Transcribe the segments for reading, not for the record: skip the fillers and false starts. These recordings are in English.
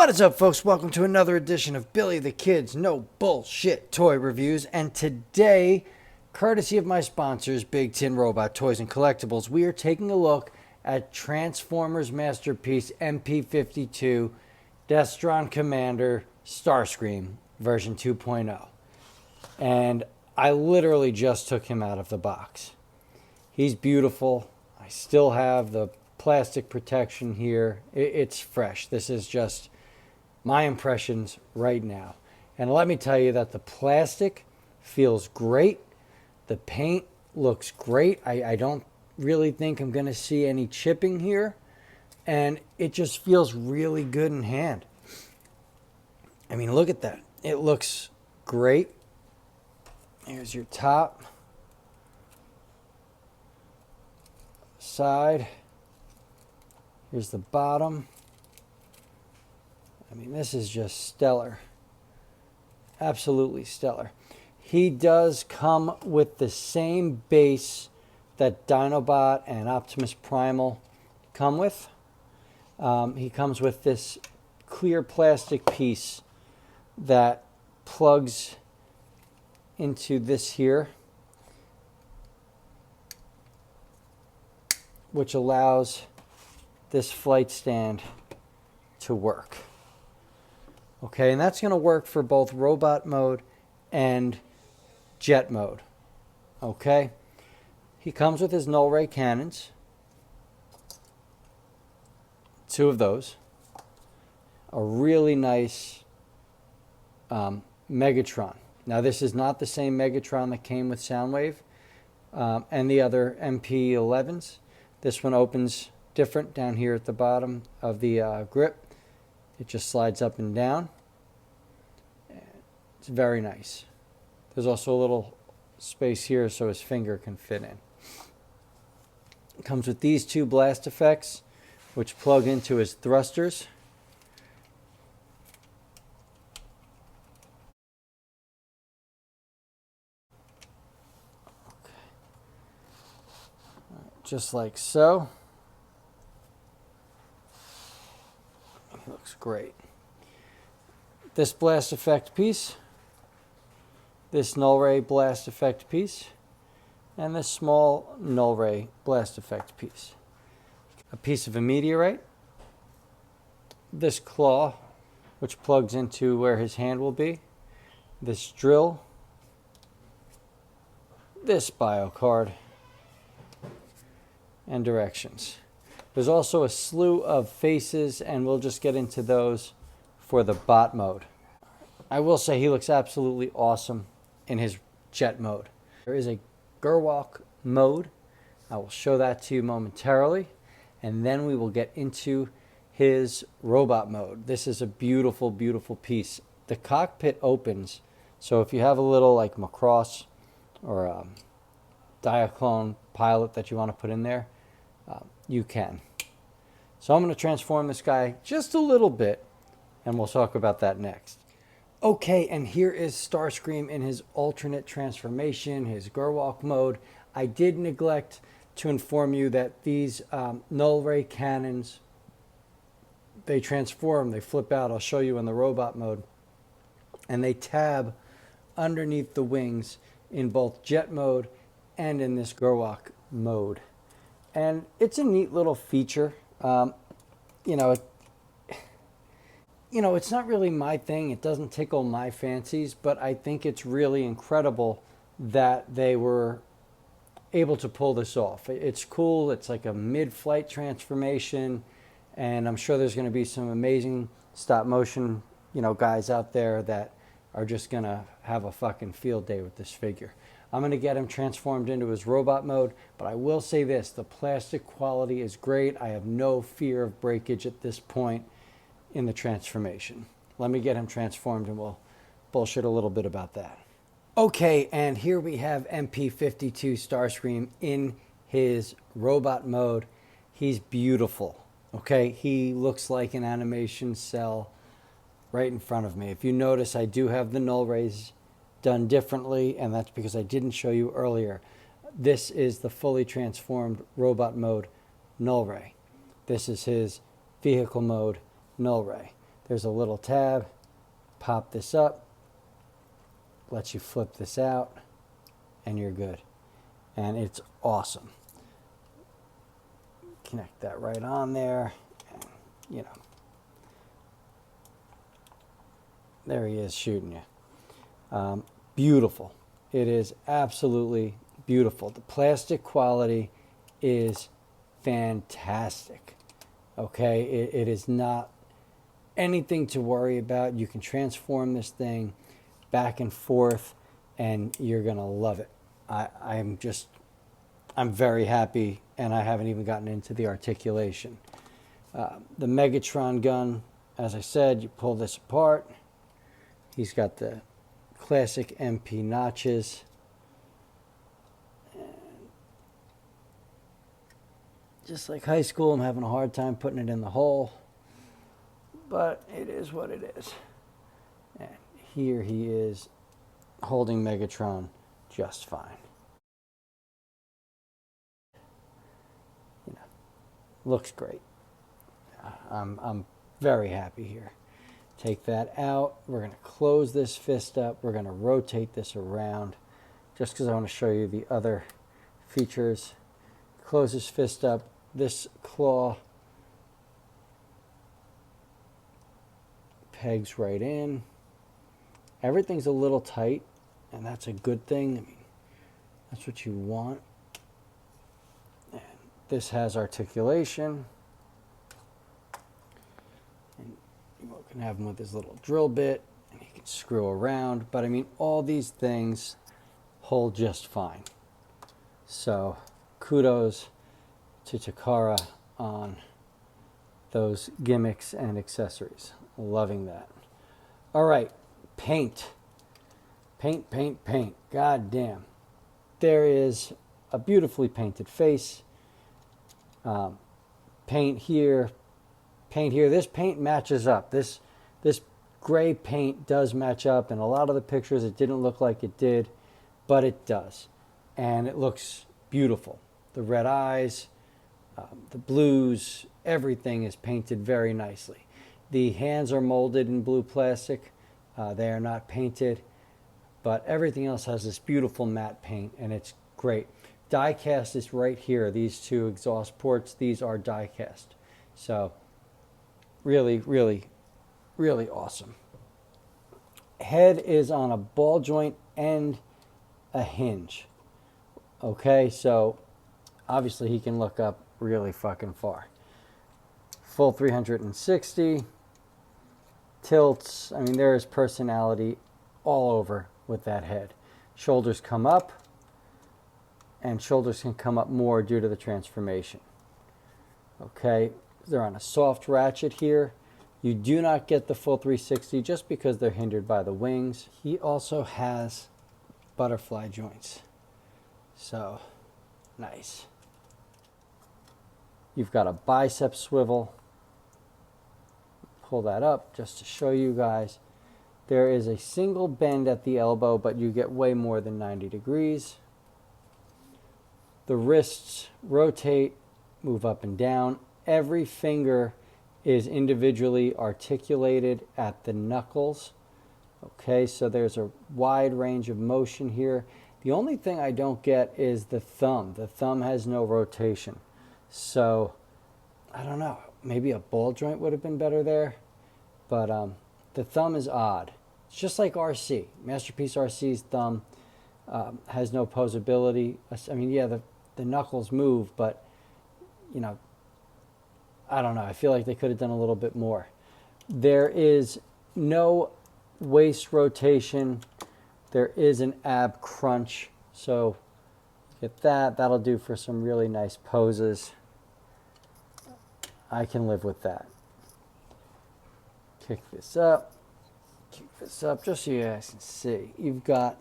What is up, folks? Welcome to another edition of Billy the Kid's No Bullshit Toy Reviews. And today, courtesy of my sponsors, Big Tin Robot Toys and Collectibles, we are taking a look at Transformers masterpiece MP-52 Destron Commander Starscream version 2.0. And I literally just took him out of the box. He's beautiful. I still have the plastic protection here. It's fresh. This is just my impressions right now. And let me tell you that the plastic feels great. The paint looks great. I don't really think I'm going to see any chipping here. And it just feels really good in hand. I mean, look at that. It looks great. Here's your top, side. Here's the bottom. I mean, this is just stellar. Absolutely stellar. He does come with the same base that Dinobot and Optimus Primal come with. He comes with this clear plastic piece that plugs into this here, which allows this flight stand to work. Okay, and that's going to work for both robot mode and jet mode. Okay, he comes with his null ray cannons, 2 of those, a really nice Megatron. Now, this is not the same Megatron that came with Soundwave and the other MP-11s. This one opens different down here at the bottom of the grip. It just slides up and down. It's very nice. There's also a little space here so his finger can fit in. It comes with these 2 blast effects, which plug into his thrusters. Just like so. It looks great. This blast effect piece, this null ray blast effect piece, and this small null ray blast effect piece. A piece of a meteorite, this claw, which plugs into where his hand will be, this drill, this bio card, and directions. There's also a slew of faces, and we'll just get into those for the bot mode. I will say he looks absolutely awesome in his jet mode. There is a Gerwalk mode. I will show that to you momentarily, and then we will get into his robot mode. This is a beautiful, beautiful piece. The cockpit opens, so if you have a little like Macross or a Diaclone pilot that you want to put in there, you can. So I'm going to transform this guy just a little bit, and we'll talk about that next. Okay, and here is Starscream in his alternate transformation, his Gerwalk mode. I did neglect to inform you that these null ray cannons, they transform, they flip out. I'll show you in the robot mode. And they tab underneath the wings in both jet mode and in this Gerwalk mode. And it's a neat little feature. It's not really my thing. It doesn't tickle my fancies, but I think it's really incredible that they were able to pull this off. It's cool. It's like a mid-flight transformation, and I'm sure there's going to be some amazing stop motion, guys out there that are just going to have a fucking field day with this figure. I'm going to get him transformed into his robot mode, but I will say this, the plastic quality is great. I have no fear of breakage at this point in the transformation. Let me get him transformed and we'll bullshit a little bit about that. Okay, and here we have MP-52 Starscream in his robot mode. He's beautiful, okay? He looks like an animation cell right in front of me. If you notice, I do have the null rays done differently, and that's because I didn't show you earlier. This is the fully transformed robot mode null ray. This is his vehicle mode null ray. There's a little tab. Pop this up. Lets you flip this out. And you're good. And it's awesome. Connect that right on there. And, you know. There he is shooting you. Beautiful. It is absolutely beautiful. The plastic quality is fantastic. Okay, it is not anything to worry about. You can transform this thing back and forth and you're gonna love it. I'm very happy, and I haven't even gotten into the articulation. The Megatron gun, as I said, you pull this apart. He's got the classic MP notches. And just like high school, I'm having a hard time putting it in the hole, but it is what it is. And here he is holding Megatron just fine. You know, looks great. I'm very happy here. Take that out. We're going to close this fist up. We're going to rotate this around just because I want to show you the other features. Close this fist up. This claw pegs right in. Everything's a little tight, and that's a good thing. I mean, that's what you want. And this has articulation. You can have him with his little drill bit, and he can screw around. But I mean, all these things hold just fine. So kudos to Takara on those gimmicks and accessories. Loving that. All right, paint. Paint, paint, paint. God damn. There is a beautifully painted face. Paint here. Paint here. This paint matches up. This gray paint does match up. In a lot of the pictures, it didn't look like it did, but it does. And it looks beautiful. The red eyes, the blues, everything is painted very nicely. The hands are molded in blue plastic. They are not painted, but everything else has this beautiful matte paint, and it's great. Die cast is right here. These two exhaust ports, these are die cast. So really, really, really awesome. Head is on a ball joint and a hinge. Okay, so obviously he can look up really fucking far. Full 360. Tilts. I mean, there is personality all over with that head. Shoulders come up, and shoulders can come up more due to the transformation. Okay. They're on a soft ratchet here. You do not get the full 360 just because they're hindered by the wings. He also has butterfly joints. So, nice. You've got a bicep swivel. Pull that up just to show you guys. There is a single bend at the elbow, but you get way more than 90 degrees. The wrists rotate, move up and down. Every finger is individually articulated at the knuckles. Okay, so there's a wide range of motion here. The only thing I don't get is the thumb. The thumb has no rotation. So, I don't know. Maybe a ball joint would have been better there. But the thumb is odd. It's just like RC. Masterpiece RC's thumb has no posability. I mean, yeah, the knuckles move, but, you know, I don't know. I feel like they could have done a little bit more. There is no waist rotation. There is an ab crunch. So get that. That'll do for some really nice poses. I can live with that. Kick this up. Kick this up just so you guys can see. You've got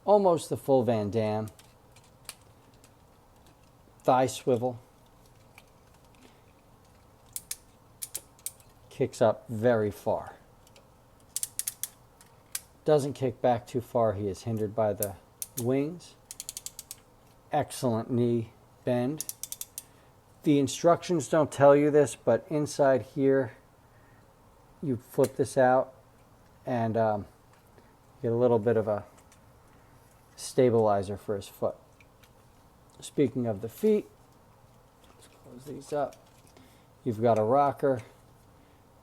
almost the full Van Damme. Thigh swivel. Kicks up very far. Doesn't kick back too far. He is hindered by the wings, excellent knee bend. The instructions don't tell you this, but inside here, you flip this out and get a little bit of a stabilizer for his foot. Speaking of the feet, let's close these up. You've got a rocker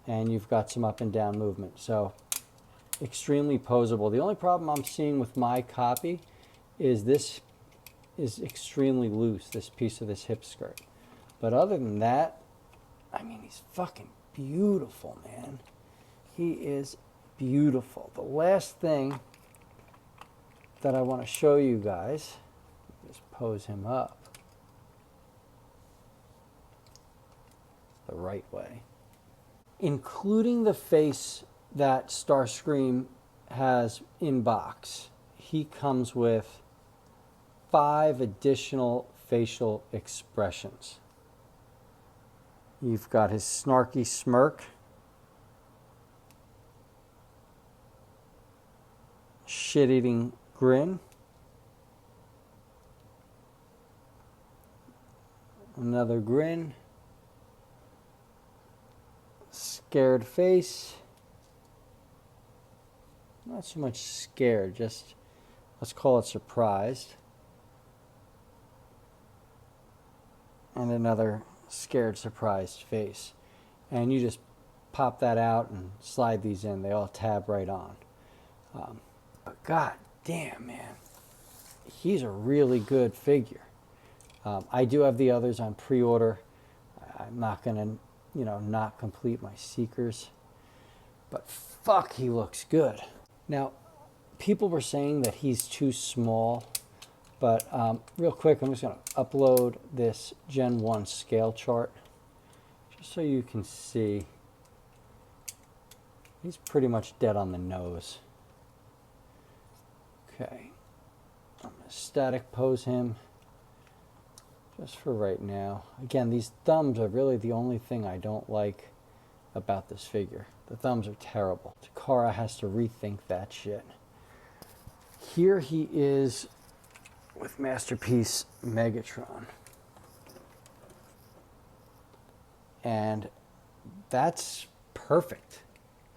and you've got some up and down movement. So extremely posable. The only problem I'm seeing with my copy is this is extremely loose, this piece of this hip skirt. But other than that, I mean, he's fucking beautiful, man. He is beautiful. The last thing that I want to show you guys, just pose him up the right way, including the face that Starscream has in box. He comes with 5 additional facial expressions. You've got his snarky smirk, shit-eating grin, another grin, scared face, not so much scared, just let's call it surprised, and another scared, surprised face. And you just pop that out and slide these in. They all tab right on. But god damn, man, he's a really good figure. I do have the others on pre-order. I'm not gonna, not complete my seekers, but fuck, he looks good. Now, people were saying that he's too small, but real quick, I'm just gonna upload this Gen 1 scale chart just so you can see. He's pretty much dead on the nose. Okay, I'm gonna static pose him just for right now. Again, these thumbs are really the only thing I don't like about this figure. The thumbs are terrible. Takara has to rethink that shit. Here he is with Masterpiece Megatron. And that's perfect.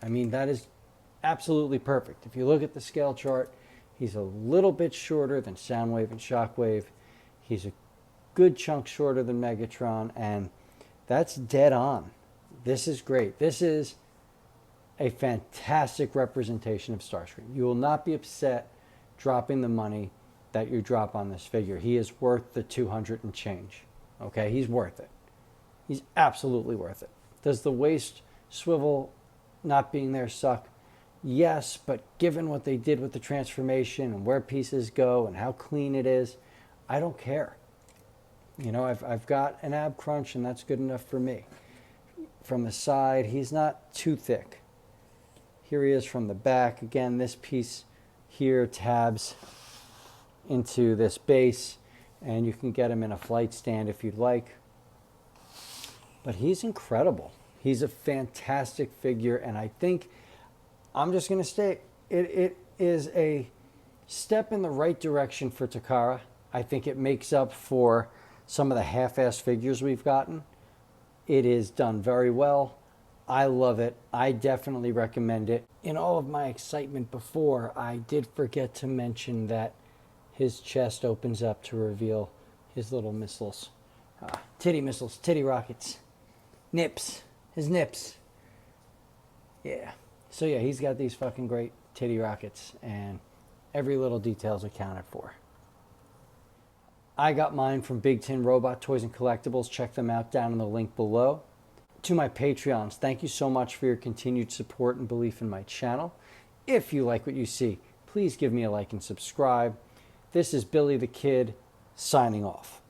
I mean, that is absolutely perfect. If you look at the scale chart, he's a little bit shorter than Soundwave and Shockwave. He's a good chunk shorter than Megatron, and that's dead on. This is great. This is a fantastic representation of Starscream. You will not be upset dropping the money that you drop on this figure. He is worth the 200 and change. Okay, he's worth it. He's absolutely worth it. Does the waist swivel not being there suck? Yes, but given what they did with the transformation and where pieces go and how clean it is, I don't care. I've got an ab crunch, and that's good enough for me. From the side, he's not too thick. Here he is from the back. Again, this piece here tabs into this base, and you can get him in a flight stand if you'd like. But he's incredible. He's a fantastic figure, and I think I'm just going to say it is a step in the right direction for Takara. I think it makes up for some of the half-assed figures we've gotten. It is done very well. I love it. I definitely recommend it. In all of my excitement before, I did forget to mention that his chest opens up to reveal his little missiles. Titty missiles, titty rockets. Nips. His nips. Yeah. So yeah, he's got these fucking great titty rockets, and every little detail's accounted for. I got mine from Big Tin Robot Toys and Collectibles. Check them out down in the link below. To my Patreons, thank you so much for your continued support and belief in my channel. If you like what you see, please give me a like and subscribe. This is Billy the Kid, signing off.